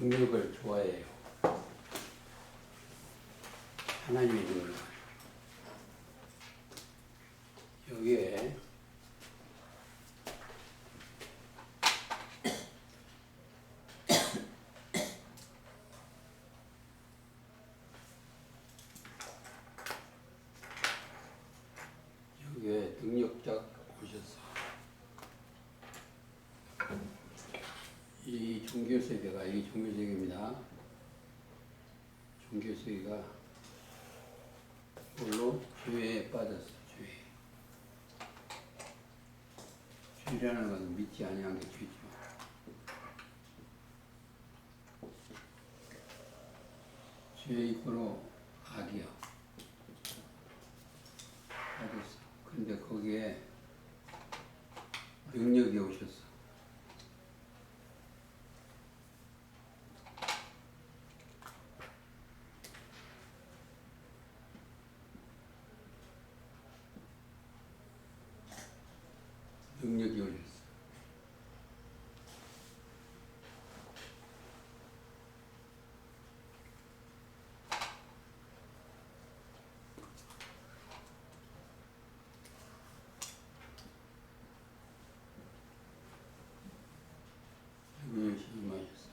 능력을 좋아해요. 하나님의 능력. 여기에 능력자 오셨어. 이 종교세계가 이 종교세계입니다. 종교세계가 물론 죄에 빠졌어. 죄라는 것은 믿지 아니한 게 죄죠. 죄 이꼬로 악이요. 빠졌어. 근데 거기에 능력이 오셨어. 능력이 오셨어. 능력이 임하셨어.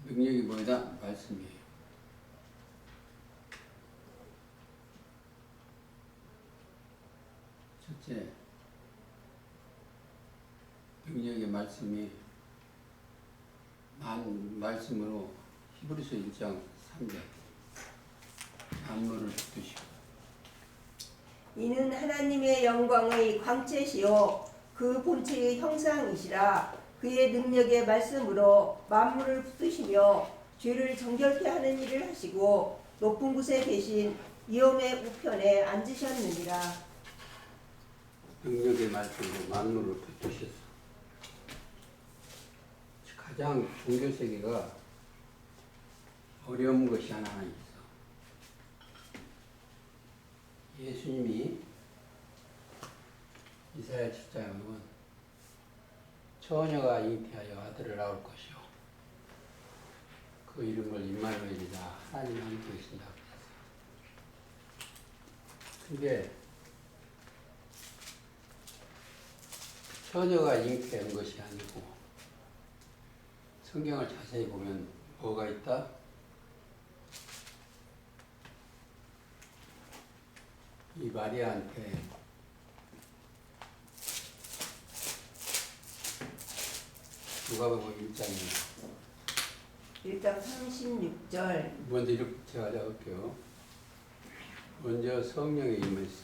능력이 뭐다? 말씀이에요. 첫째, 능력의 말씀이 말씀으로 히브리서 1장 3절 만물을 붙드시고 이는 하나님의 영광의 광채시요 그 본체의 형상이시라. 그의 능력의 말씀으로 만물을 붙드시며 죄를 정결케 하는 일을 하시고 높은 곳에 계신 위엄의 우편에 앉으셨느니라. 능력의 말씀으로 만물을 붙드셨어. 가장 종교세계가 어려운 것이 하나 있어. 예수님이 이사야 7장에 보면 처녀가 잉태하여 아들을 낳을 것이요 그 이름을 임마누엘이다. 하나님 함께 계신다. 그게 처녀가 잉태한 것이 아니고 성경을 자세히 보면 뭐가 있다? 이 마리아한테 누가복음 1장 36절 먼저 이렇게 제가 적을게요. 먼저 성령의 임했어.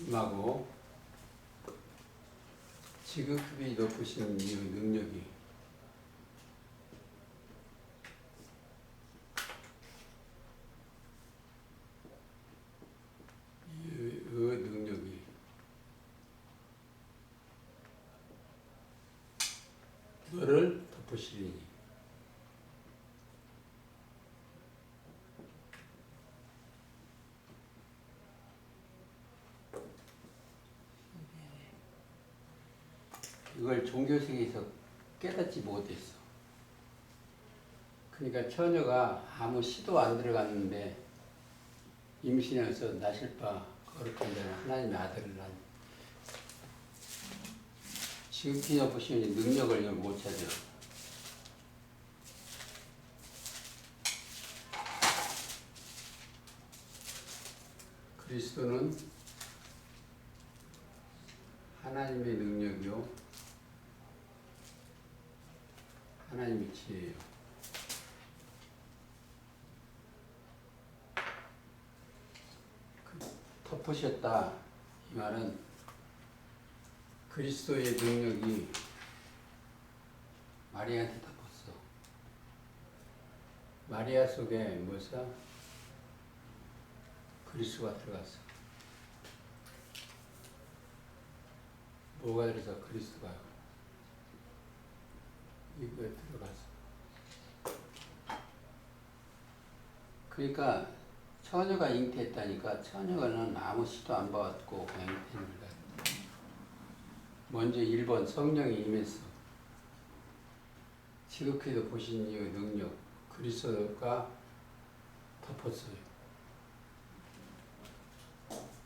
임하고 지극히 높으신 이 능력이 그 능력이 너를 덮으시리니 이걸 종교세계에서 깨닫지 못했어. 그러니까 처녀가 아무 시도 안 들어갔는데 임신해서 나실 바 거룩한 자는 하나님의 아들을 낳니 지극히 높으신 능력을 못 찾아. 그리스도는 하나님의 능력이요 하나님의 지혜예요. 덮으셨다 이 말은 그리스도의 능력이 마리아한테 덮었어. 마리아 속에 뭐사? 그리스도가 들어갔어. 뭐가 들어서 그리스도가 이거에 들어갔어. 그러니까 처녀가 잉태했다니까 처녀는 아무 시도 안 받았고 그냥 잉태한 거야. 먼저 1번 성령이 임했어. 지극히도 보신 이의 능력 그리스도가 덮었어요.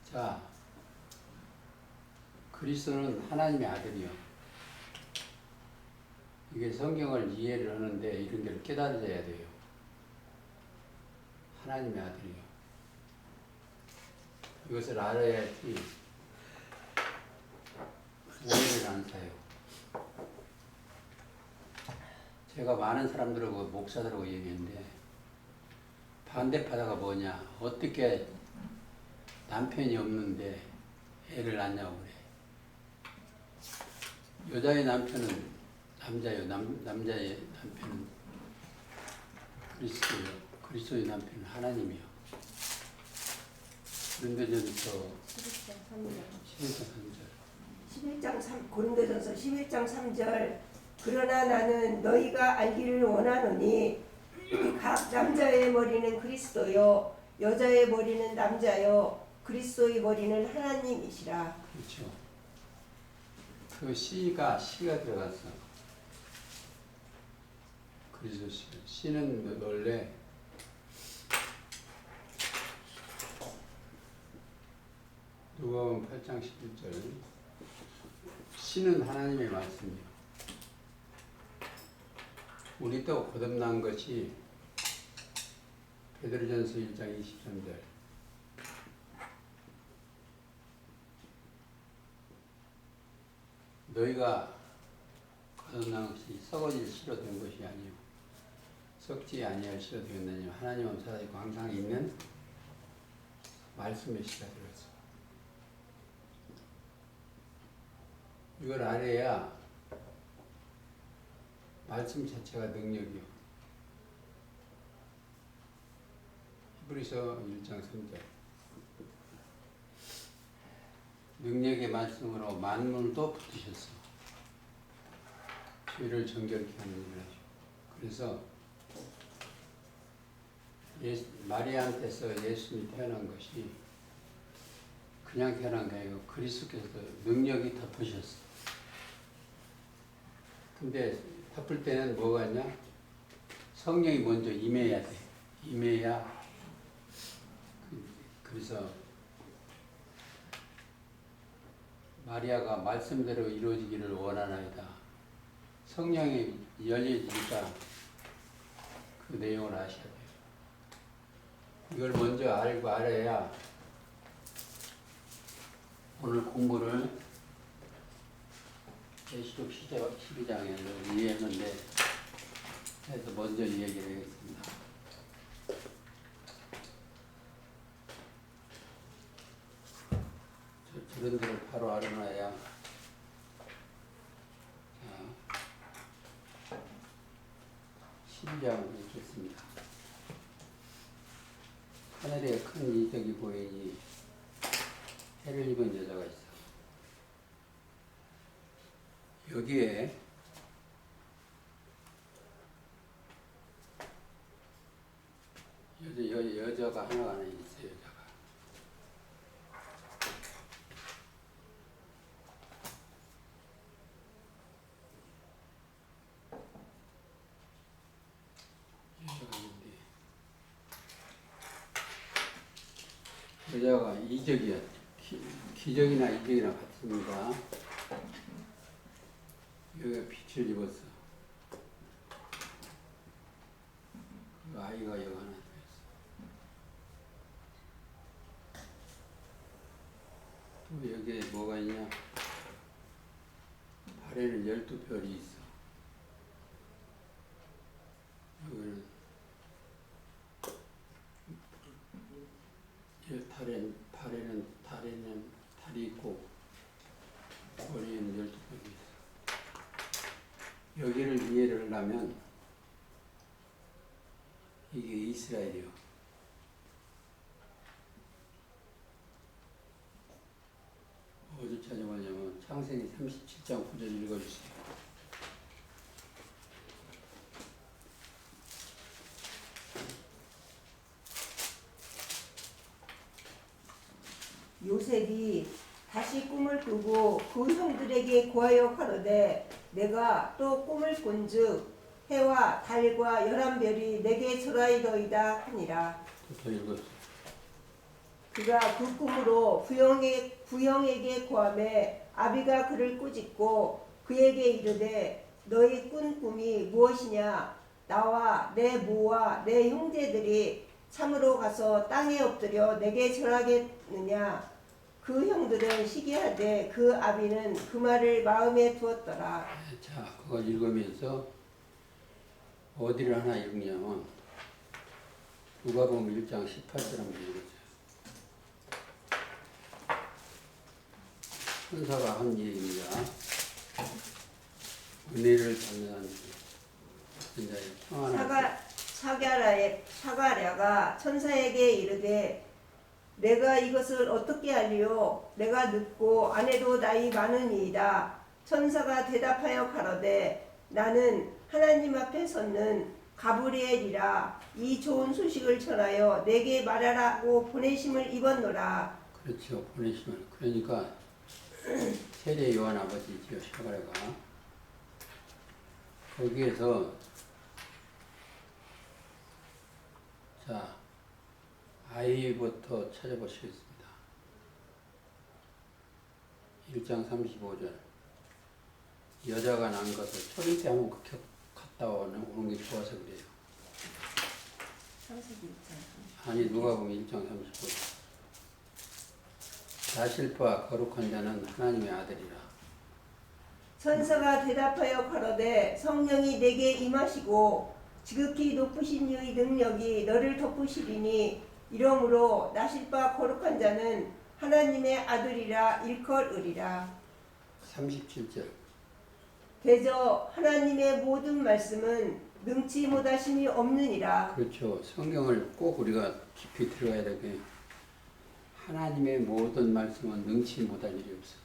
자, 그리스도는 하나님의 아들이요. 이게 성경을 이해를 하는데 이런 걸 깨달아야 돼요. 하나님의 아들이요. 이것을 알아야지 오해를 안 사요. 제가 많은 사람들하고 목사들하고 얘기했는데 반대파다가 뭐냐, 어떻게 남편이 없는데 애를 낳냐고 그래. 여자의 남편은 남자예요. 남자의 남편은 그리스도예요. 그리스도의 남편은 하나님이요. 고린도전서 11장 3절. 고린도전서 11장 3절. 그러나 나는 너희가 알기를 원하노니 각 남자의 머리는 그리스도요 여자의 머리는 남자요 그리스도의 머리는 하나님이시라. 그렇죠. 그 시가 들어갔어. 그리스도 시. 시는 원래 누가복음 8장 11절. 시는 하나님의 말씀이요. 우리 또 거듭난 것이 베드로전서 1장 23절. 너희가 거듭난 것이 썩어질 씨로 된 것이 아니요 썩지 아니할 씨로 되었느니 하나님은 살아있고 항상 있는 말씀의 씨가 되었어. 이걸 알아야 말씀 자체가 능력이요. 히브리서 1장 3절. 능력의 말씀으로 만물도 붙으셨어. 죄를 정결케 하는 일을 하죠. 그래서 마리아한테서 예수님이 태어난 것이 그냥 태어난 게 아니고 그리스도께서 능력이 덮으셨어. 근데 덮을 때는 뭐가 있냐? 성령이 먼저 임해야 돼. 임해야. 그래서 마리아가 말씀대로 이루어지기를 원하나이다. 성령이 열려지니까 그 내용을 아셔야 돼요. 이걸 먼저 알고 알아야 오늘 공부를 계시록 12장에서 이해했는데 그래서 먼저 이 얘기를 하겠습니다. 저런 데를 바로 알아놔야 자, 12장 읽겠습니다. 하늘에 큰 이적이 보이니 해를 입은 여자가 있어. 여기에 여자가 하나가 있어요. 여자가. 여자가 있는데 여자가 이적이야. 기적이나 이적이나 같습니다. 여기가 빛을 입었어. 그 아이가 여기 하나 들어있어. 또 여기에 뭐가 있냐? 발에는 12별이 있어. 여기는 발에는 달이 있고 머리에는 12별이 있어. 여기를 이해를 하려면 이게 이스라엘이요. 어디 찾아보냐면 창세기 37장 9절 읽어주세요. 요셉이 다시 꿈을 꾸고 그 형들에게 고하여 가로되 내가 또 꿈을 본즉 해와 달과 11별이 내게 절하이더이다 하니라. 더 읽었어. 그가 그 꿈으로 부형에게 고하매 아비가 그를 꾸짖고 그에게 이르되 너희 꾼 꿈이 무엇이냐? 나와 내 모와 내 형제들이 참으로 가서 땅에 엎드려 내게 절하겠느냐? 그 형들은 시기하되 그 아비는 그 말을 마음에 두었더라. 자, 그걸 읽으면서 어디를 하나 읽냐면 누가복음 1장 18절 한번 읽어줘요. 천사가 한 얘기입니다. 은혜를 받는 인자의 평안한 사가랴가 천사에게 이르되 내가 이것을 어떻게 알리요? 내가 늙고 아내도 나이 많으니이다. 천사가 대답하여 가로되 나는 하나님 앞에 섰는 가브리엘이라. 이 좋은 소식을 전하여 내게 말하라고 보내심을 입었노라. 그렇죠. 보내시면 그러니까 세례 요한 아버지지요. 사가랴가 거기에서 자 아이부터 찾아보시겠습니다. 1장 35절 여자가 난 것을 초림 때 한번 갔다 오는 게 좋아서 그래요. 아니 누가복음 1장 35절 나실바 거룩한 자는 하나님의 아들이라. 천사가 대답하여 가로되 성령이 내게 임하시고 지극히 높으신 이의 능력이 너를 덮으시리니 이러므로 나실바 거룩한 자는 하나님의 아들이라 일컬으리라. 37절 대저 하나님의 모든 말씀은 능치 못하심이 없느니라. 그렇죠. 성경을 꼭 우리가 깊이 들어가야 되게 하나님의 모든 말씀은 능치 못할 일이 없어.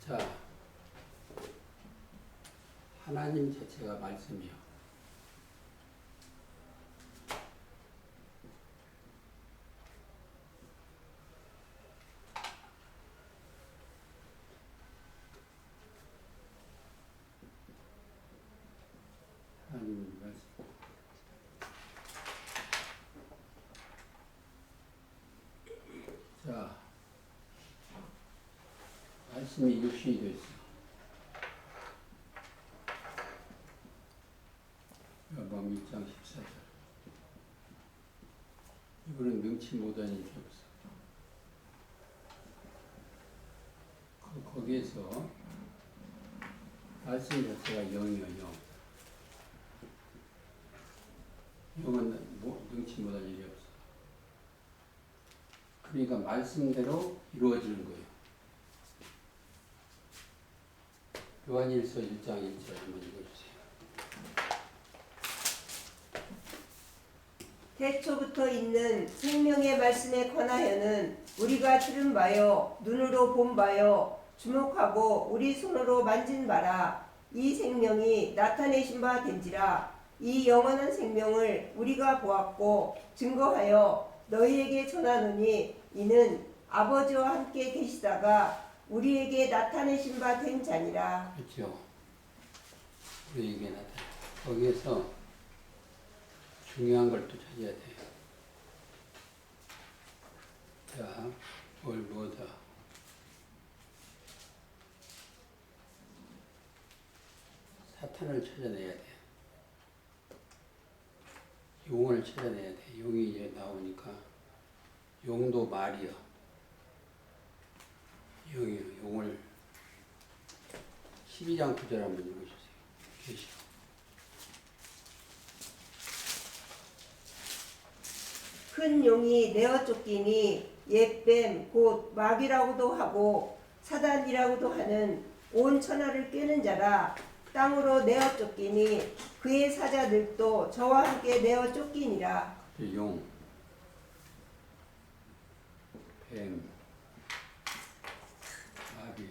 자, 하나님 자체가 말씀이요. 하나님 말씀. 자, 말씀이 육신이 됐어. 요한복음 1장 14절. 이거는 능치 못한 일이 없어. 거기에서 말씀 자체가 영이요, 영. 영은 능치 못한 일이 없어. 그러니까 말씀대로 이루어지는 거예요. 요한일서 1장 1절 한번 읽어주세요. 태초부터 있는 생명의 말씀에 관하여는 우리가 들은 바요 눈으로 본 바요 주목하고 우리 손으로 만진 바라. 이 생명이 나타내신 바 된지라. 이 영원한 생명을 우리가 보았고 증거하여 너희에게 전하노니 이는 아버지와 함께 계시다가 우리에게 나타내신 바 된 자니라. 그렇죠. 우리에게 나타나. 거기에서 중요한 걸 또 찾아야 돼요. 자, 뭘 뭐다. 사탄을 찾아내야 돼. 용을 찾아내야 돼. 용이 이제 나오니까 용도 말이요. 용이요. 용을 12장 9절 한번 읽어주세요. 계시록. 큰 용이 내어 쫓기니 옛뱀 곧 마귀라고도 하고 사단이라고도 하는 온 천하를 꿰는 자라. 땅으로 내어 쫓기니 그의 사자들도 저와 함께 내어 쫓기니라. 용, 뱀, 마귀.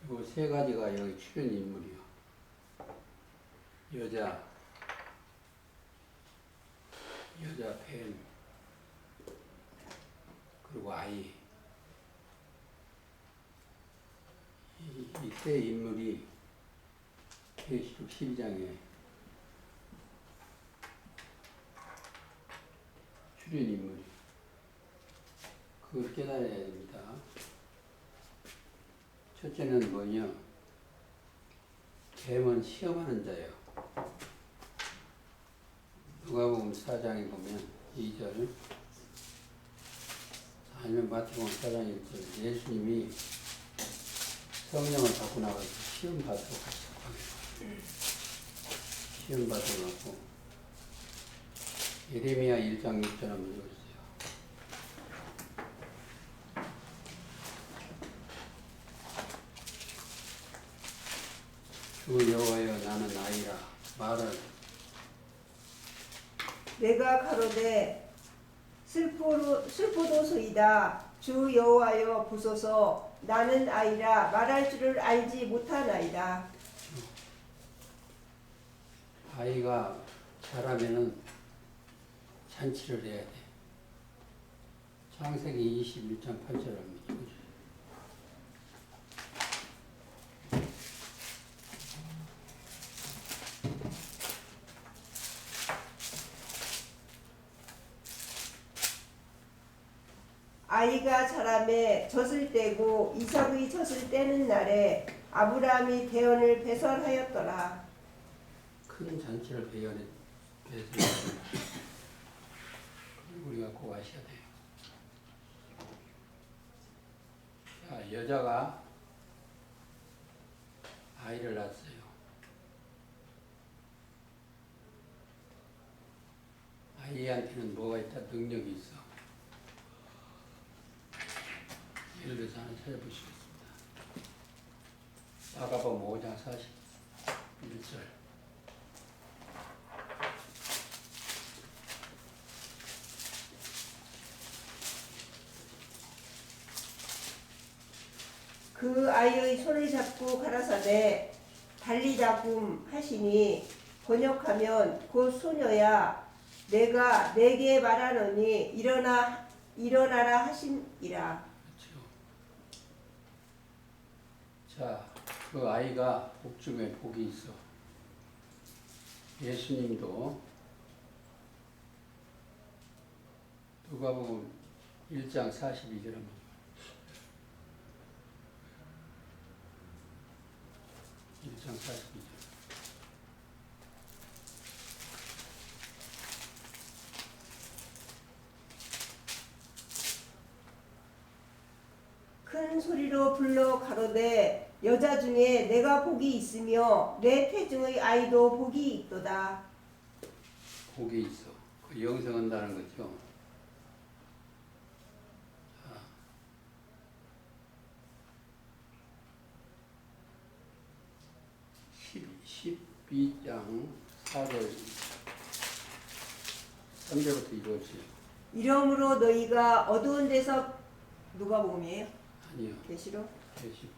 이 세 가지가 여기 출연 인물이요. 여자, 뱀, 그리고 아이. 이 세 인물이 계시록 12장에 출연 인물이 그걸 깨달아야 됩니다. 첫째는 뭐냐? 뱀은 시험하는 자예요. 누가복음 4장에 보면 2절, 아니면 마태복음 4장 1절, 예수님이 성령을 받고 나가서 시험 받으러 갔어요. 시험 받으러 가고, 예레미야 1장 6절 한번 읽어주세요. 주 여호와여 나는 아이라 말을 내가 가로되 슬프도소이다. 주 여호와여 보소서. 나는 아이라 말할 줄을 알지 못하나이다. 아이가 자라면은 잔치를 해야 돼. 창세기 21장 8절 한번 읽어주세요. 아이가 자라매 젖을 떼고 이삭의 젖을 떼는 날에 아브라함이 대언을 배설하였더라. 큰 잔치를 배설해 우리가 꼭 아셔야 돼요. 자, 여자가 아이를 낳았어요. 아이한테는 뭐가 있다? 능력이 있어. 예를 들어서 하나 찾아보시겠습니다. 마가복음 5장 41절. 그 아이의 손을 잡고 가라사대 달리다굼 하시니 번역하면 곧 소녀야 내가 내게 말하노니 일어나라 하심이라. 그렇죠. 자, 그 아이가 복 중에 복이 있어. 예수님도 누가복음 1장 42절 한번 1장 42절. 큰 소리로 불러 가로되 여자 중에 내가 복이 있으며 내 태중의 아이도 복이 있도다. 복이 있어. 그 영생한다는 거죠. 자, 12장 4절 3절부터 읽어주세요. 이러므로 너희가 어두운 데서 누가복음이에요? 아니요. 계시록 계시록.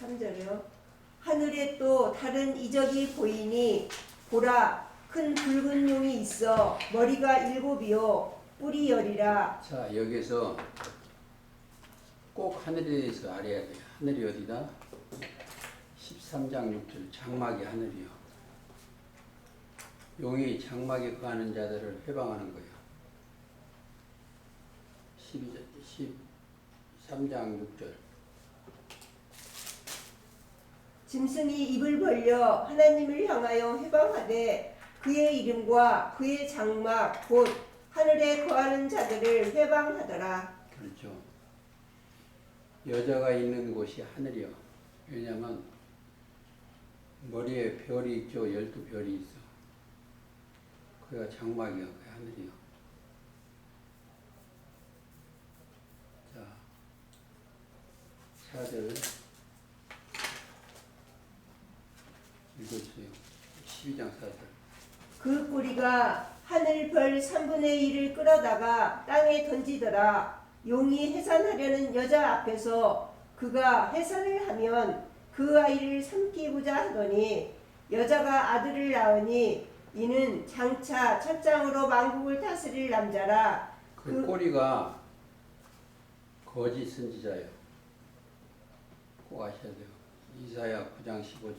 3절이요. 하늘에 또 다른 이적이 보이니 보라 큰 붉은 용이 있어 머리가 7이요 뿔이 10이라. 자, 여기서 꼭 하늘에 대해서 알아야 돼요. 하늘이 어디다? 13장 6절 장막이 하늘이요. 용이 장막에 거하는 자들을 회방하는 거예요. 13장 6절. 짐승이 입을 벌려 하나님을 향하여 회방하되 그의 이름과 그의 장막 곧 하늘에 거하는 자들을 회방하더라. 그렇죠. 여자가 있는 곳이 하늘이요. 왜냐하면 머리에 별이 있죠. 12별이 있어. 그가 장막이요. 그 하늘이요. 자, 4절 읽어주세요. 12장 4절. 그 꼬리가 하늘 별 3분의 1을 끌어다가 땅에 던지더라. 용이 해산하려는 여자 앞에서 그가 해산을 하면 그 아이를 삼키고자 하더니 여자가 아들을 낳으니 이는 장차 첫장으로 만국을 다스릴 남자라. 그 꼬리가 거짓 선지자예요. 꼭 아셔야 돼요. 이사야 9장 15절.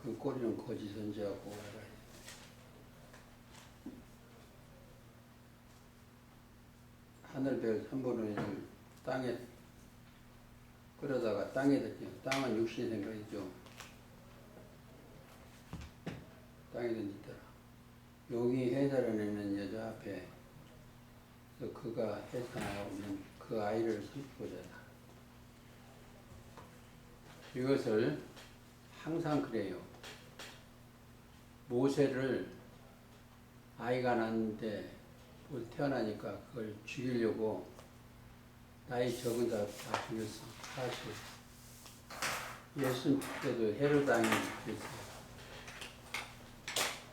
그 꼬리는 거짓 선지하고 알아야 돼요. 하늘별 3분의 1을 땅에 끌어다가 땅에 던져. 땅은 육신의 생각이죠. 땅에 던지더라. 용이 해산해내는 여자 앞에 그가 해산하면 그 아이를 슬프고자 한다. 이것을 항상 그래요. 모세를 아이가 낳는데 태어나니까 그걸 죽이려고 나이 적은 자 다 죽였어. 사실 예수님 때도 헤롯 왕이 죽였어요.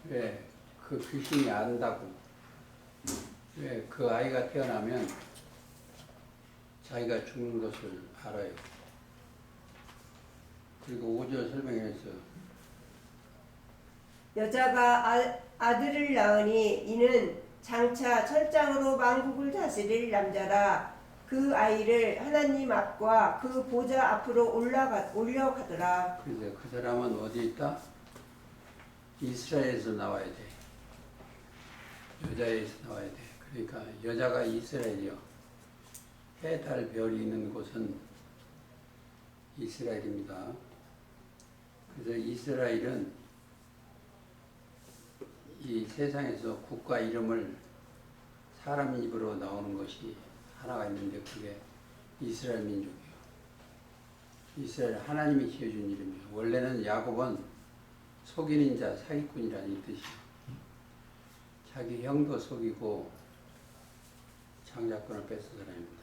왜? 그 귀신이 안다고. 왜? 그 아이가 태어나면 자기가 죽는 것을 알아요. 그리고 5절 설명해서 여자가 아들을 낳으니 이는 장차 철장으로 만국을 다스릴 남자라. 그 아이를 하나님 앞과 그 보좌 앞으로 올려가더라. 그래서 그 사람은 어디 있다? 이스라엘에서 나와야 돼. 여자에서 나와야 돼. 그러니까 여자가 이스라엘이요. 해, 달, 별이 있는 곳은 이스라엘입니다. 그래서 이스라엘은 이 세상에서 국가 이름을 사람 입으로 나오는 것이 하나가 있는데 그게 이스라엘 민족이에요. 이스라엘 하나님이 지어준 이름이에요. 원래는 야곱은 속이는 자, 사기꾼이라는 이 뜻이에요. 자기 형도 속이고 장자권을 뺏은 사람입니다.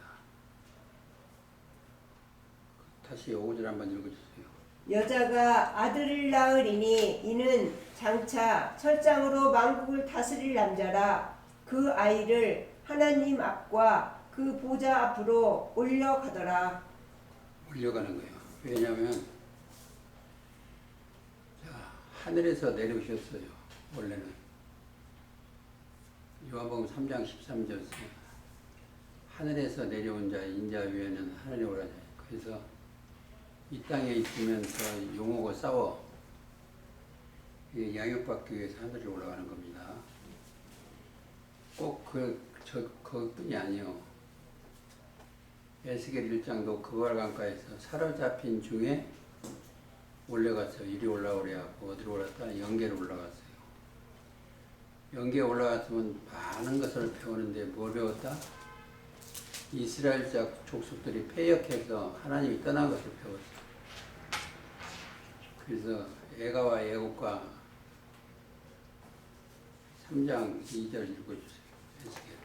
다시 5절 한번 읽어주세요. 여자가 아들을 낳으리니 이는 장차 철장으로 만국을 다스릴 남자라. 그 아이를 하나님 앞과 그 보좌 앞으로 올려가더라. 올려가는 거예요. 왜냐하면 하늘에서 내려오셨어요. 원래는 요한복음 3장 13절 하늘에서 내려온 자 인자 위에는 하늘에 오라니. 그래서 이 땅에 있으면서 용하고 싸워 양육받기 위해서 하늘에 올라가는 겁니다. 꼭 그것뿐이 아니에요. 에스겔 1장도 그발 강가에서 사로잡힌 중에 올라갔어요. 이리 올라오래하고 어디로 올랐다? 영계로 올라갔어요. 영계에 올라갔으면 많은 것을 배우는데 뭘 배웠다? 이스라엘 족속들이 패역해서 하나님이 떠난 것을 배웠어요. 그래서 애가와 애국과 3장 2절 읽어주세요. 에스겔.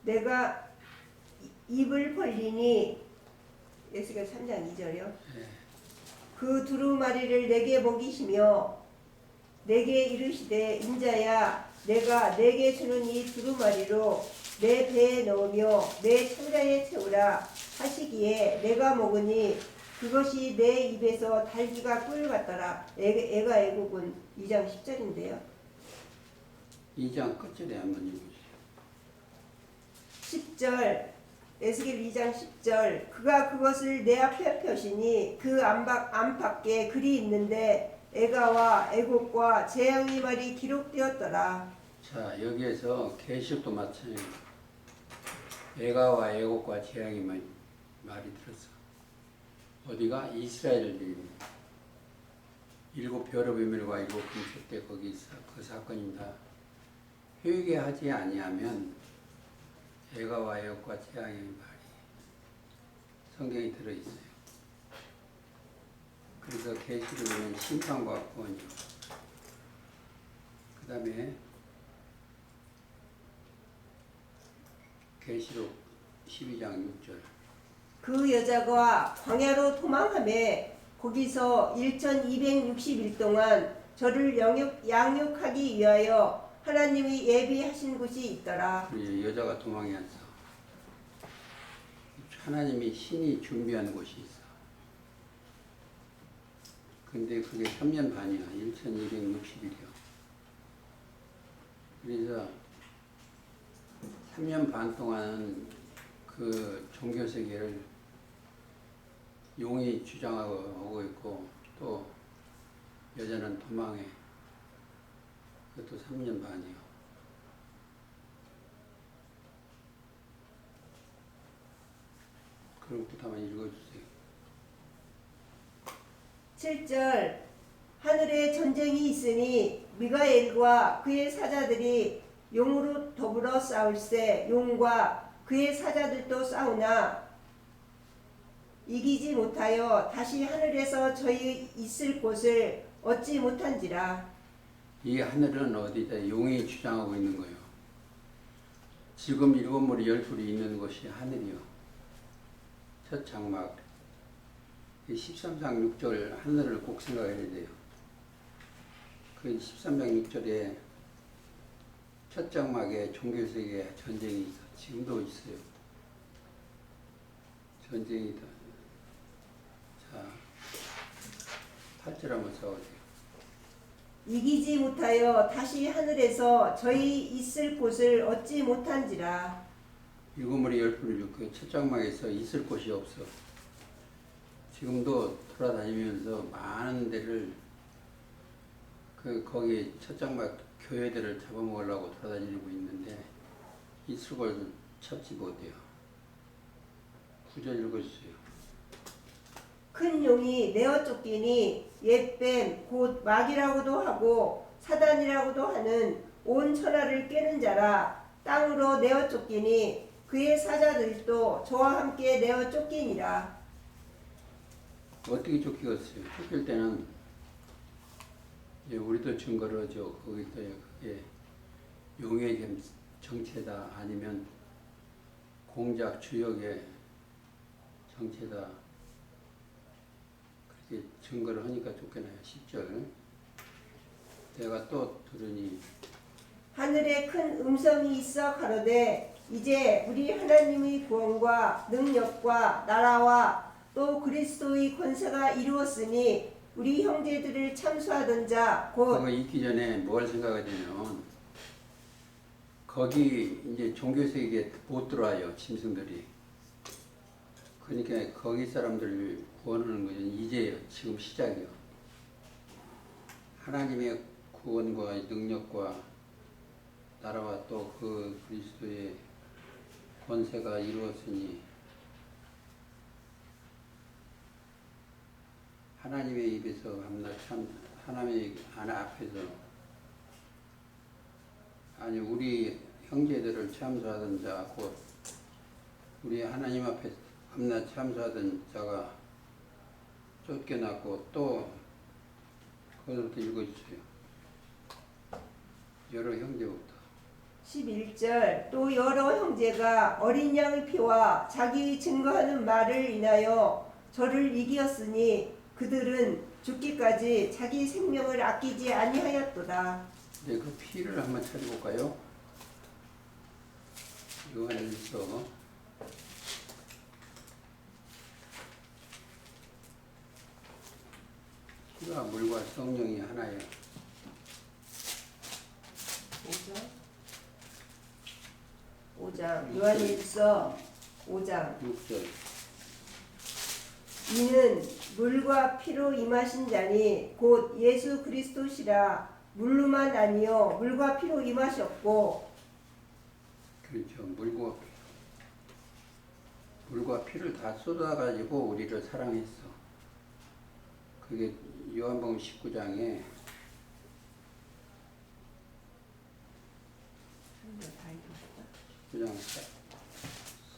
내가 입을 벌리니 에스겔 3장 2절이요. 네. 그 두루마리를 내게 먹이시며 내게 이르시되 인자야 내가 내게 주는 이 두루마리로 내 배에 넣으며 내 창자에 채우라 하시기에 내가 먹으니 그것이 내 입에서 달기가 꿀 같더라. 애가 애국은 2장 10절인데요. 2장 끝절에 한번 읽어주세요. 10절 에스겔 2장 10절 그가 그것을 내 앞에 펴시니 그 안팎에 글이 있는데 애가와 애곡과 재앙의 말이 기록되었더라. 자, 여기에서 계시록도 마찬가지예요. 애가와 애곡과 재앙의 말이 들었어. 어디가? 이스라엘입니다. 7 벼의 비밀과 7 금식 때 거기 있어. 그 사건입니다. 회개하지 아니하면 애가와 애곡과 재앙의 말이 성경에 들어있어요. 그래서 계시록은 심판과 구원이요. 그 다음에 계시록 12장 6절 그 여자가 광야로 도망하매 거기서 1260일 동안 저를 양육하기 위하여 하나님이 예비하신 곳이 있더라. 여자가 도망이 왔어. 하나님이 신이 준비한 곳이 있어. 근데 그게 3년 반이야. 1260일이요. 그래서 3년 반 동안 그 그 종교 세계를 용이 주장하고 오고 있고 또 여자는 도망해. 그것도 3년 반이요. 그럼 부터 한번 읽어주세요. 7절 하늘에 전쟁이 있으니 미가엘과 그의 사자들이 용으로 더불어 싸울세 용과 그의 사자들도 싸우나 이기지 못하여 다시 하늘에서 저희 있을 곳을 얻지 못한지라. 이 하늘은 어디다 용이 주장하고 있는 거예요. 지금 7무리 10불이 있는 곳이 하늘이요. 첫 장막 13장 6절 하늘을 꼭 생각해야 돼요. 그 13장 6절에 첫 장막에 종교세계 전쟁이 있어. 지금도 있어요. 전쟁이다. 자, 8절 한번 써보세요. 이기지 못하여 다시 하늘에서 저희 있을 곳을 얻지 못한지라. 7무리 10불을 그 첫 장막에서 있을 곳이 없어. 지금도 돌아다니면서 많은 데를 거기 첫 장막 교회들을 잡아먹으려고 돌아다니고 있는데 있을 곳을 찾지 못해요. 9절 읽어주세요. 큰 용이 내어 쫓기니 옛뱀 곧 마귀라고도 하고 사단이라고도 하는 온 천하를 깨는 자라. 땅으로 내어 쫓기니 그의 사자들도 저와 함께 내어 쫓기니라. 어떻게 쫓기겠어요? 쫓길 때는 이제 우리도 증거를 하죠. 거기서 그게 용의 정체다 아니면 공작 주역의 정체다 그렇게 증거를 하니까 쫓겨나요. 10절 내가 또 들으니 하늘에 큰 음성이 있어 가로되 이제 우리 하나님의 구원과 능력과 나라와 또 그리스도의 권세가 이루었으니 우리 형제들을 참수하던 자 곧 그거 있기 전에 뭘 생각하냐면 거기 이제 종교세계에 못 들어와요. 짐승들이. 그러니까 거기 사람들을 구원하는 것은 이제요. 지금 시작이요. 하나님의 구원과 능력과 나라와 또 그 그리스도의 권세가 이루었으니 하나님의 입에서 하나님의 앞에서 아니 우리 형제들을 참수하던 자 곧 우리 하나님 앞에 밤낮 참수하던 자가 쫓겨났고 또 거기서부터 읽어주세요. 여러 형제부터 11절 또 여러 형제가 어린 양의 피와 자기 증거하는 말을 인하여 저를 이기었으니 그들은 죽기까지 자기 생명을 아끼지 아니하였도다. 네, 그 피를 한번 찾아볼까요? 요한일서 피와 물과 성령이 하나예요. 5장 요한일서 5장 6절 이는 물과 피로 임하신 자니 곧 예수 그리스도시라. 물로만 아니요 물과 피로 임하셨고 그렇죠. 물과 피를 다 쏟아가지고 우리를 사랑했어. 그게 요한복음 19장에 19장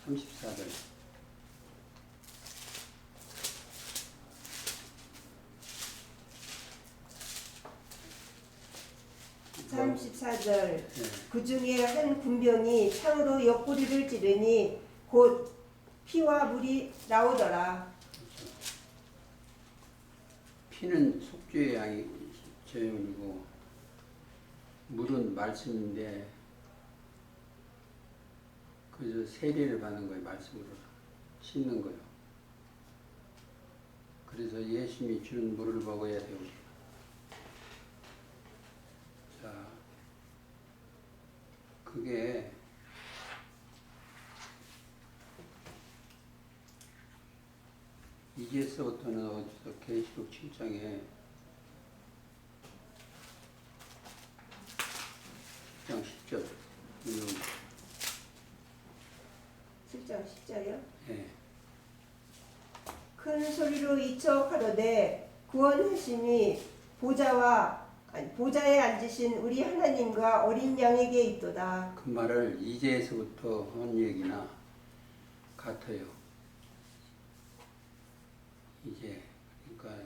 34절 34절 그 중에 한 군병이 창으로 옆구리를 찌르니 곧 피와 물이 나오더라. 피는 속죄의 양이 제물이고 물은 말씀인데 그래서 세례를 받는 거예요. 말씀으로 씻는 거예요. 그래서 예수님이 주는 물을 먹어야 돼요. 자, 그게 이제서부터는 어디서 계시록 7장에 7장 10절 7장 10절이요? 예. 큰 소리로 이쳐 가로되 구원하심이 보좌에 앉으신 우리 하나님과 어린 양에게 있도다. 그 말을 이제서부터 한 얘기나 같아요. 이제 그러니까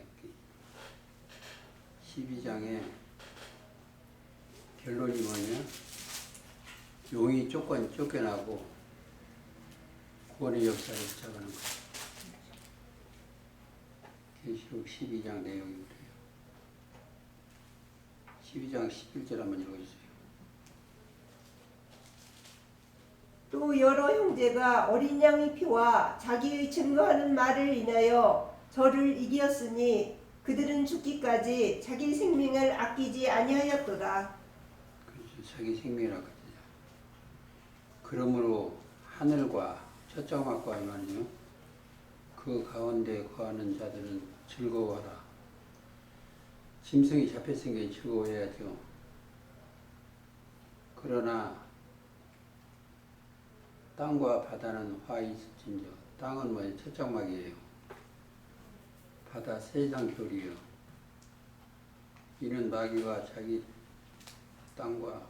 12장에 결론이 뭐냐? 용이 쫓겨나고 구원의 역사를 시작하는 거예요. 계시록 12장 내용입니다. 12장 11절 한번 읽어주세요. 또 여러 형제가 어린 양의 피와 자기의 증거하는 말을 인하여 저를 이겼으니 그들은 죽기까지 자기 생명을 아끼지 아니하였도다. 그렇죠. 자기 생명을 아끼지. 그러므로 하늘과 첫장막과 말이요. 그 가운데 거하는 자들은 즐거워하라. 짐승이 잡혔으니 즐거워해야죠. 그러나 땅과 바다는 화 있을진저. 땅은 뭐예요? 첫장막이에요. 바다 세상 교리요. 이는 마귀와 자기 땅과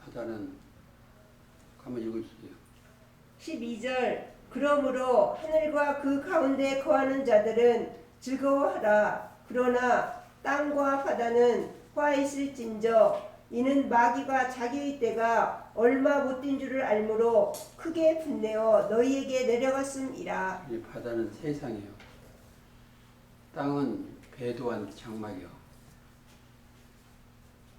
바다는 한번 읽어주세요. 12절 그러므로 하늘과 그 가운데 거하는 자들은 즐거워하라. 그러나 땅과 바다는 화 있을진저 이는 마귀가 자기의 때가 얼마 못된 줄을 알므로 크게 분내어 너희에게 내려갔음이라. 이 바다는 세상이요. 땅은 배도한 장막이요.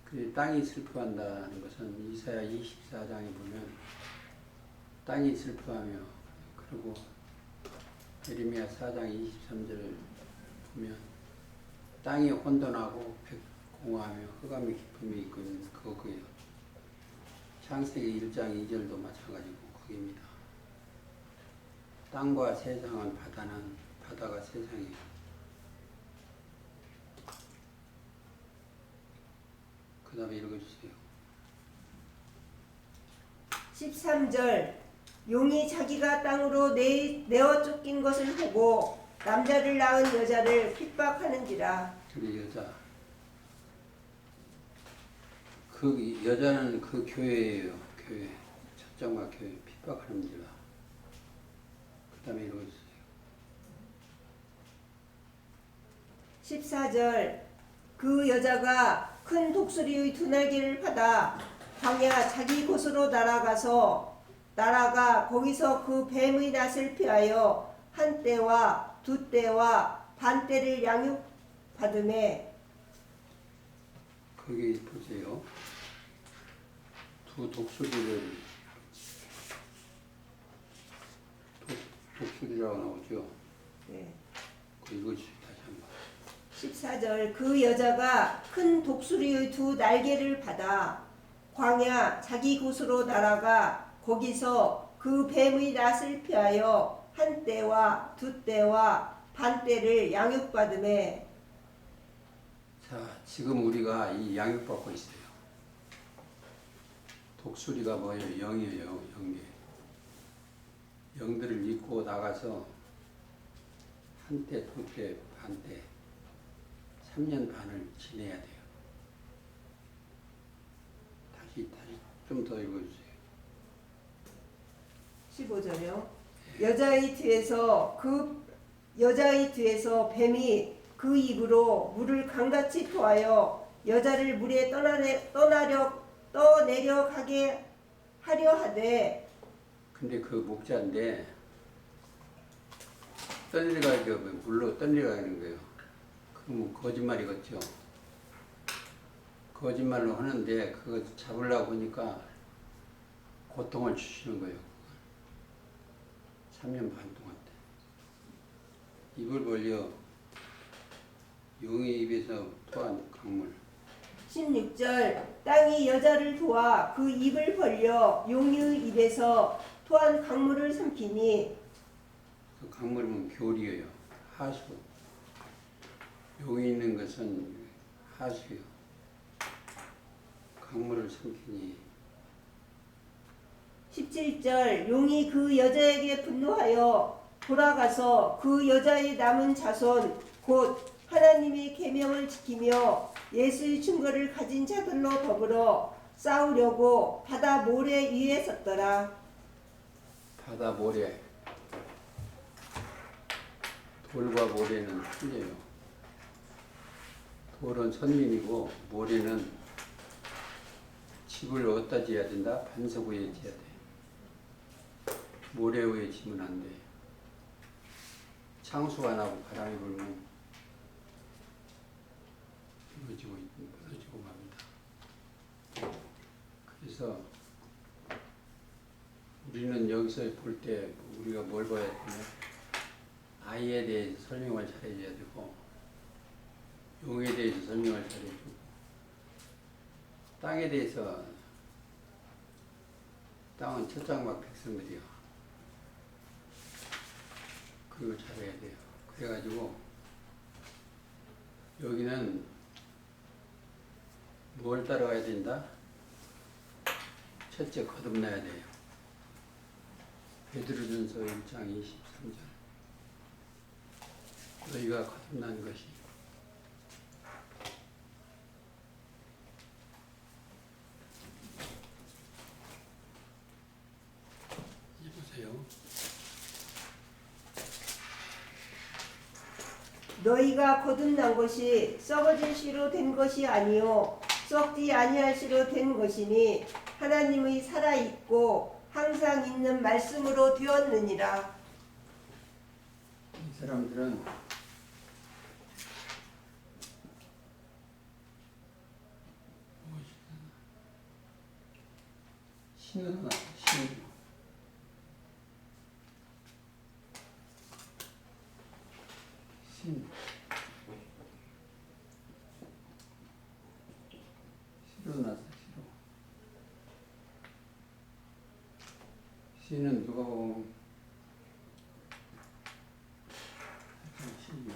그 땅이 슬퍼한다는 것은 이사야 24장에 보면 땅이 슬퍼하며, 그리고 예레미야 4장 23절을 보면 땅이 혼돈하고 공허하며 흑암의 기쁨이 있고 그거고요. 창세기 1장 2절도 마찬가지고 거기입니다. 땅과 세상은 바다가 세상이에요. 그 다음에 읽어주세요. 13절 용이 자기가 땅으로 내어 쫓긴 것을 보고 남자를 낳은 여자를 핍박하는지라. 그 여자, 그 여자는 그 교회예요. 교회, 첫장막 교회 핍박하는지라. 그 다음에 읽어주세요. 14절 그 여자가 큰 독수리의 두 날개를 받아 광야 자기 곳으로 날아가 거기서 그 뱀의 낯을 피하여 한 때와 두 때와 반 때를 양육받음에. 거기 보세요. 두 독수리를 독수리라고 나오죠. 네. 그 읽어주세요. 다시 한번. 14절 그 여자가 큰 독수리의 두 날개를 받아 광야 자기 곳으로 날아가 거기서 그 뱀의 낯을 피하여 한 때와 두 때와 반 때를 양육받음에. 자, 지금 우리가 이 양육받고 있어요. 독수리가 뭐예요? 영이에요. 영계. 영들을 믿고 나가서 한 때, 두 때, 반 때, 3년 반을 지내야 돼요. 다시 좀 더 읽어주세요. 15절이요. 여자의 뒤에서 뱀이 그 입으로 물을 강같이 토하여 여자를 물에 떠내려가게 하려 하되. 근데 그 목자인데 떠내려가게 물로 떠내려가는 거예요. 그럼 거짓말이겠죠. 거짓말로 하는데 그거 잡으려고 하니까 고통을 주시는 거예요. 3년 반 동안 입을 벌려 용의 입에서 토한 강물. 16절 땅이 여자를 도와 그 입을 벌려 용의 입에서 토한 강물을 삼키니. 그 강물은 교리예요. 하수. 용이 있는 것은 하수요. 강물을 삼키니 17절 용이 그 여자에게 분노하여 돌아가서 그 여자의 남은 자손 곧 하나님의 계명을 지키며 예수의 증거를 가진 자들로 더불어 싸우려고 바다 모래 위에 섰더라. 바다 모래. 돌과 모래는 틀려요. 돌은 선민이고 모래는 집을 어디다 지어야 된다? 반석 위에 지어야 돼. 모래 위에 지면 안 돼. 창수가 나고 바람이 불면 무너지고 맙니다. 그래서 우리는 여기서 볼 때 우리가 뭘 봐야 되냐? 아이에 대해서 설명을 잘해줘야 되고 용에 대해서 설명을 잘해주고 땅에 대해서 땅은 첫장막 백성들이요. 그걸 잘해야 돼요. 그래가지고 여기는 뭘 따라가야 된다? 첫째 거듭나야 돼요. 베드로전서 1장 23절. 너희가 거듭난 것이 이 보세요. 너희가 거듭난 것이 썩어질 씨로 된 것이 아니요 썩지 아니할 씨로 된 것이니 하나님의 살아있고 항상 있는 말씀으로 되었느니라. 이 사람들은 신은 신 시로 났어. 시는 누가 보면 16절.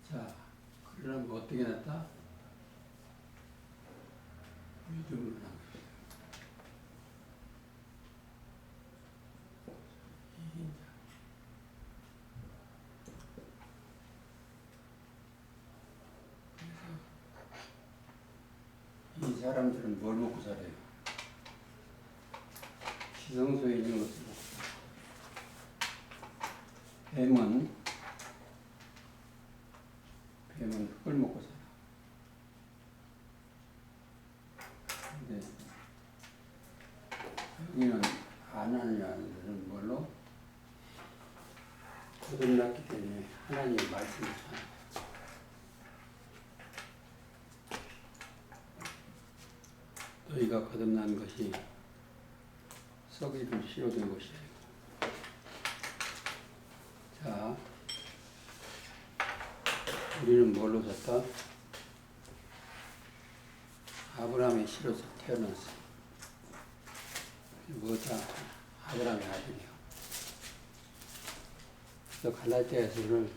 자, 그러면 어떻게 났다? 믿음으로 난 거예요. 이 사람들은 뭘 먹고 살아요? 지성소에 있는 것을 먹고 살아요. 뱀은 흙을 먹고 살아. 근데 여기는 안 하느냐는 뭘로? 거듭났기 때문에 하나님의 말씀을 전하는 너희가 거듭난 것이 썩이를 씨로 된 것이에요. 자, 우리는 뭘로 샀다? 아브라함의 씨로서 태어났어. 뭐다? 아브라함의 아들이요. 그래서 갈라디아서를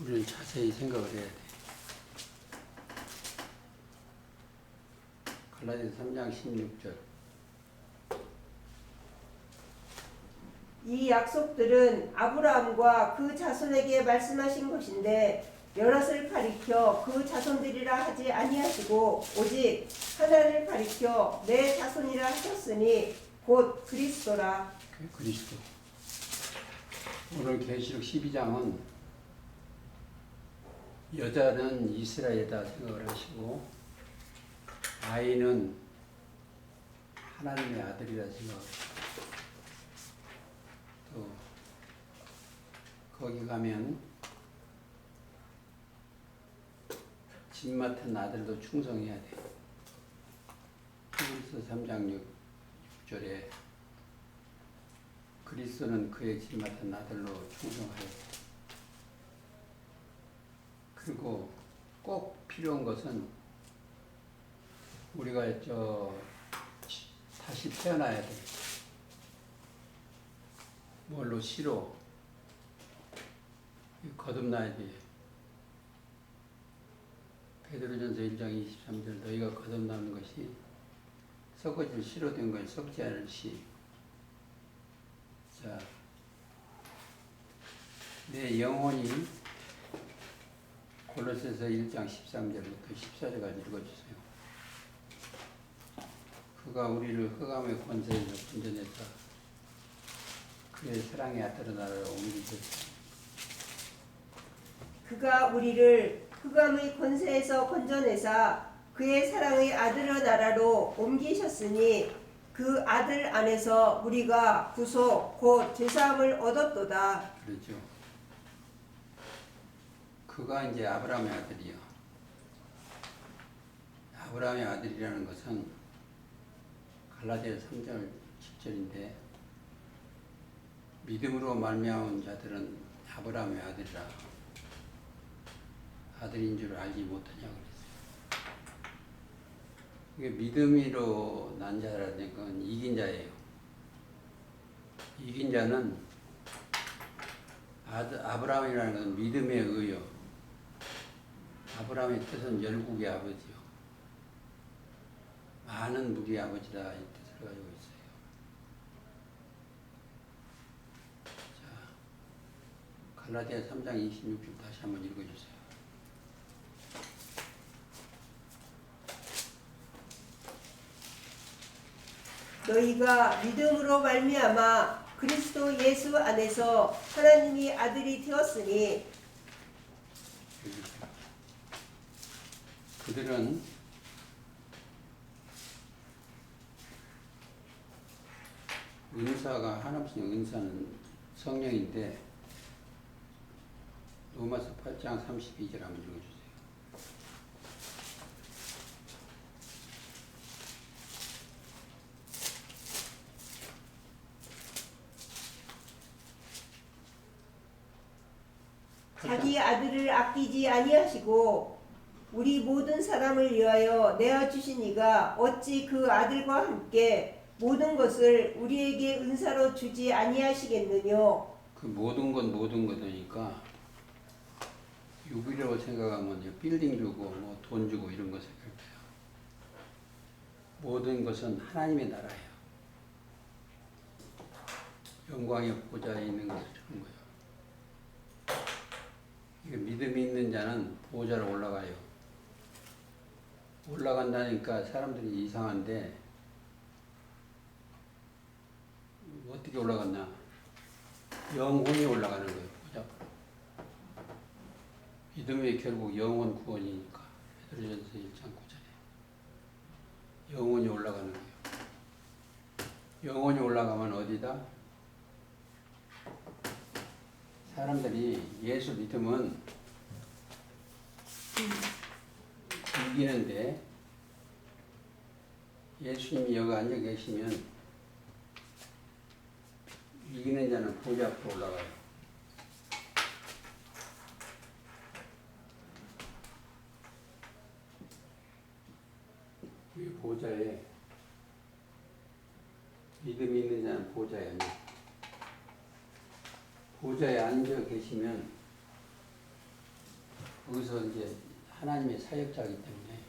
우리는 자세히 생각을 해야 돼. 갈라디아서 3장 16절. 이 약속들은 아브라함과 그 자손에게 말씀하신 것인데 여럿을 가리켜 그 자손들이라 하지 아니하시고 오직 하나를 가리켜 내 자손이라 하셨으니 곧 그리스도라. 그리스도. 오늘 계시록 12장은 여자는 이스라엘이다 생각을 하시고 아이는 하나님의 아들이라 생각하시고 또 거기 가면 집 맡은 아들도 충성해야 돼. 히브리서 3장 6절에 그리스도는 그의 집 맡은 아들로 충성하여 돼. 그리고 꼭 필요한 것은 우리가 다시 태어나야 돼. 뭘로 씨로 거듭나야 돼. 베드로전서 1장 23절 너희가 거듭나는 것이 섞어질 씨로 된 건 섞지 않을 씨. 자, 내 영혼이 골로새서 1장 13절부터 14절까지 읽어주세요. 그가 우리를 흑암의 권세에서 건져내사 그의 사랑의 아들의 나라로 옮기셨으니 그가 우리를 흑암의 권세에서 건져내사 그의 사랑의 아들의 나라로 옮기셨으니 그 아들 안에서 우리가 구속 곧 죄사함을 얻었도다. 그렇죠. 그가 이제 아브라함의 아들이요. 아브라함의 아들이라는 것은 갈라디아서 3장 7절인데 믿음으로 말미암은 자들은 아브라함의 아들이라 아들인 줄 알지 못하냐고 그랬어요. 이게 믿음으로 난 자라는 건 이긴 자예요. 이긴 자는 아브라함이라는 건 믿음에 의여 아브라함의 뜻은 열국의 아버지요. 많은 무리의 아버지다 이 뜻을 가지고 있어요. 자, 갈라디아 3장 26절 다시 한번 읽어주세요. 너희가 믿음으로 말미암아 그리스도 예수 안에서 하나님이 아들이 되었으니 그들은 은사가 하나님의 은사는 성령인데 로마서 8장 32절 한번 읽어주세요. 자기 아들을 아끼지 아니하시고 우리 모든 사람을 위하여 내어 주신 이가 어찌 그 아들과 함께 모든 것을 우리에게 은사로 주지 아니하시겠느뇨. 그 모든 거니까 유비라고 생각하면 이제 빌딩 주고 뭐 돈 주고 이런 거 생각해요. 모든 것은 하나님의 나라예요. 영광의 보좌에 있는 것을 주는 거예요. 이게 믿음이 있는 자는 보좌로 올라가요. 올라간다니까 사람들이 이상한데 어떻게 올라갔나? 영혼이 올라가는 거예요. 보좌. 믿음이 결국 영혼 구원이니까 베드로전서 1장 9절에 영혼이 올라가는 거예요. 영혼이 올라가면 어디다? 사람들이 예수 믿으면 이기는데 예수님이 여기 앉아 계시면 이기는 자는 보좌 앞으로 올라가요. 이 보좌에 믿음이 있는 자는 보좌에 앉아. 보좌에 앉아 계시면 거기서 이제 하나님의 사역자이기 때문에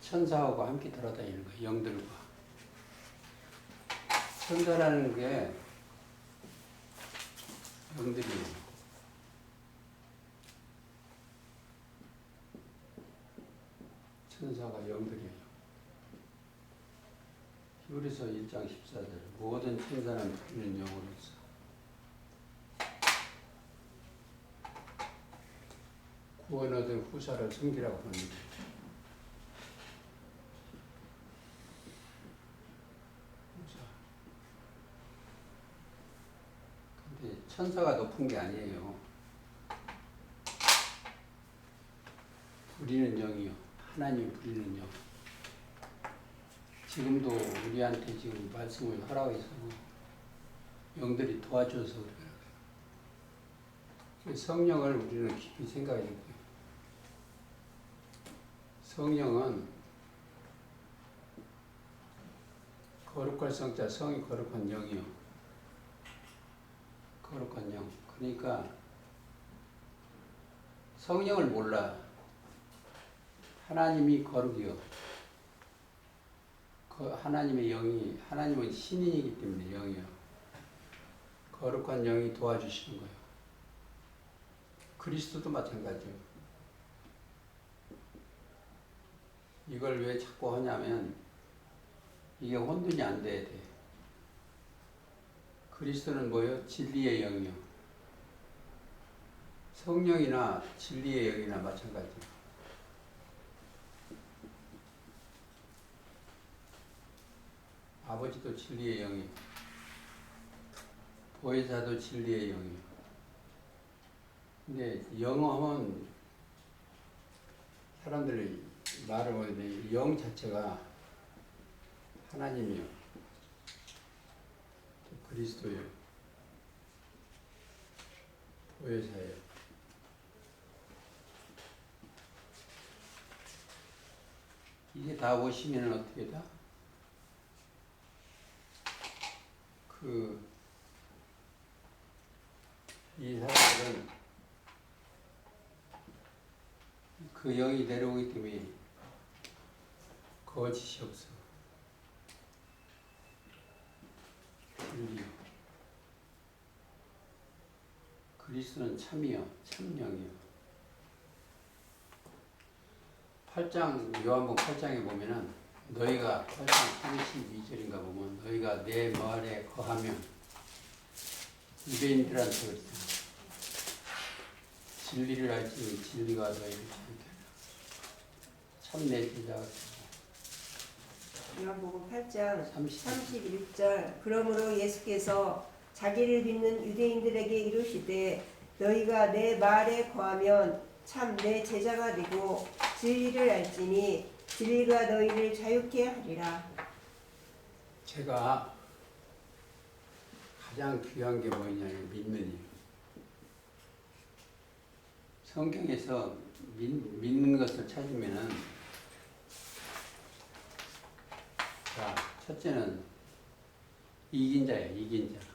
천사하고 함께 돌아다니는 거예요. 영들과. 천사라는 게 영들이에요. 천사가 영들이에요. 히브리서 1장 14절 모든 천사는 부리는 영으로서 구원 얻은 후사를 섬기라고 합니다. 근데 천사가 높은 게 아니에요. 부리는 영이요. 하나님 부리는 영. 지금도 우리한테 지금 말씀을 하라고 해서 영들이 도와줘서 그래요. 성령을 우리는 깊이 생각해야 돼요. 성령은 거룩할 성자, 성이 거룩한 영이요. 거룩한 영. 그러니까 성령을 몰라. 하나님이 거룩이요. 하나님의 영이, 하나님은 신인이기 때문에 영이요. 거룩한 영이 도와주시는 거예요. 그리스도도 마찬가지예요. 이걸 왜 자꾸 하냐면 이게 혼돈이 안 돼야 돼. 그리스도는 뭐예요? 진리의 영이요. 성령이나 진리의 영이나 마찬가지예요. 아버지도 진리의 영이요. 보혜사도 진리의 영이요. 근데 영어하면 사람들이 말을 하는데 영 자체가 하나님이요. 그리스도요. 보혜사예요. 이게 다 오시면 어떻게 다? 이 사람들은 그 영이 내려오기 때문에 거짓이 없어. 진리요. 그리스도는 참이요. 참영이요. 8장, 요한복음 8장에 보면은 너희가 8장 32절인가 보면 너희가 내 말에 거하면 유대인들한테 그랬잖아. 진리를 알지 진리가 너희를 자유케 하라. 참내 제자가 요한복음 8장 31. 31절 그러므로 예수께서 자기를 믿는 유대인들에게 이르시되 너희가 내 말에 거하면 참 내 제자가 되고 진리를 알지니 진리가 너희를 자유케 하리라. 제가 가장 귀한 게 뭐냐면 믿는 일. 성경에서 믿는 것을 찾으면은 자, 첫째는 이긴 자예요. 이긴 자.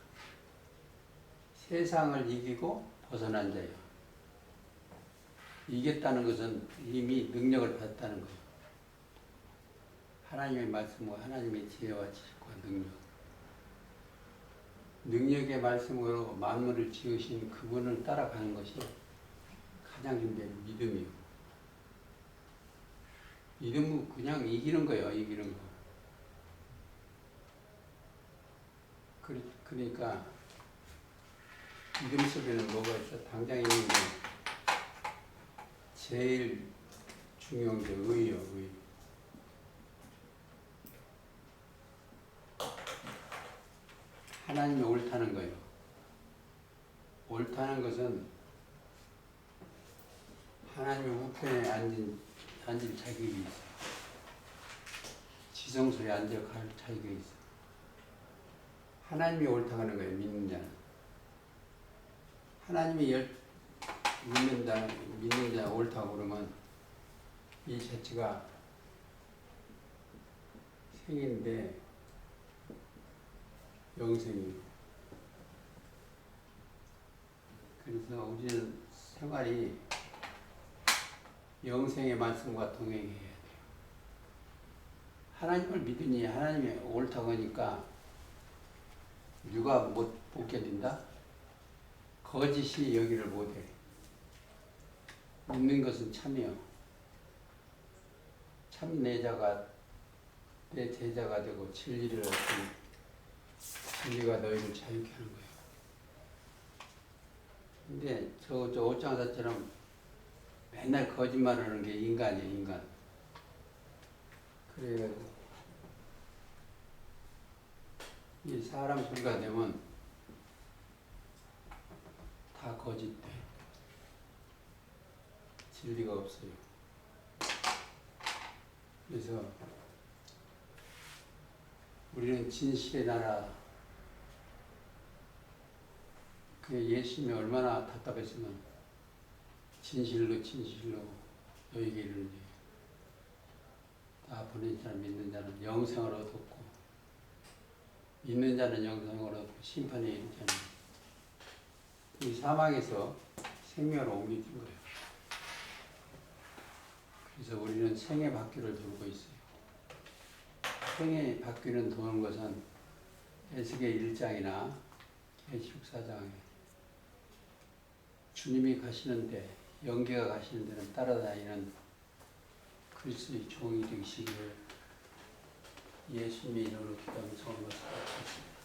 세상을 이기고 벗어난 자예요. 이겼다는 것은 이미 능력을 받았다는 거예요. 하나님의 말씀과 하나님의 지혜와 지식과 능력. 능력의 말씀으로 만물을 지으신 그분을 따라가는 것이 가장 힘든 믿음이요. 믿음은 그냥 이기는 거예요. 이기는 거. 그러니까 믿음 속에는 뭐가 있어? 당장 있는 게 제일 중요한 게 의요. 의. 하나님이 옳다는 거예요. 옳다는 것은 하나님의 우편에 앉을 자격이 있어. 지성소에 앉을 자격이 있어. 하나님이 옳다고 하는 거예요. 믿는 자는. 하나님이 믿는 자 옳다고 그러면 이 자체가 생인데 영생이에요. 그래서 우리는 생활이 영생의 말씀과 동행해야 돼요. 하나님을 믿으니 하나님이 옳다고 하니까 누가 못 견딘다? 거짓이 여기를 못해. 믿는 것은 참이요. 참 내 제자가 되고 진리를 얻고 진리가 너희를 자유케 하는 거예요. 근데 저 5장 4처럼 맨날 거짓말하는 게 인간이에요. 인간. 그래가지고 이 사람 소리가 되면 다 거짓돼. 진리가 없어요. 그래서 우리는 진실의 나라. 그 예수님이 얼마나 답답했으면 진실로 너희에게 이르노니 다 보낸 자는 믿는 자는 영생을 얻었고 믿는 자는 영생을 얻고 심판에 이른 자는 이 사망에서 생명으로 옮겨진 거예요. 그래서 우리는 생애 바퀴를 돌고 있어요. 생애 바퀴는 도는 것은 에스겔 1장이나 계시록 4장에 주님이 가시는데, 영계가 가시는 데는 따라다니는 그리스도의 종이 되시기를 예수님의 이름으로 기도하며 소원을 드리겠습니다.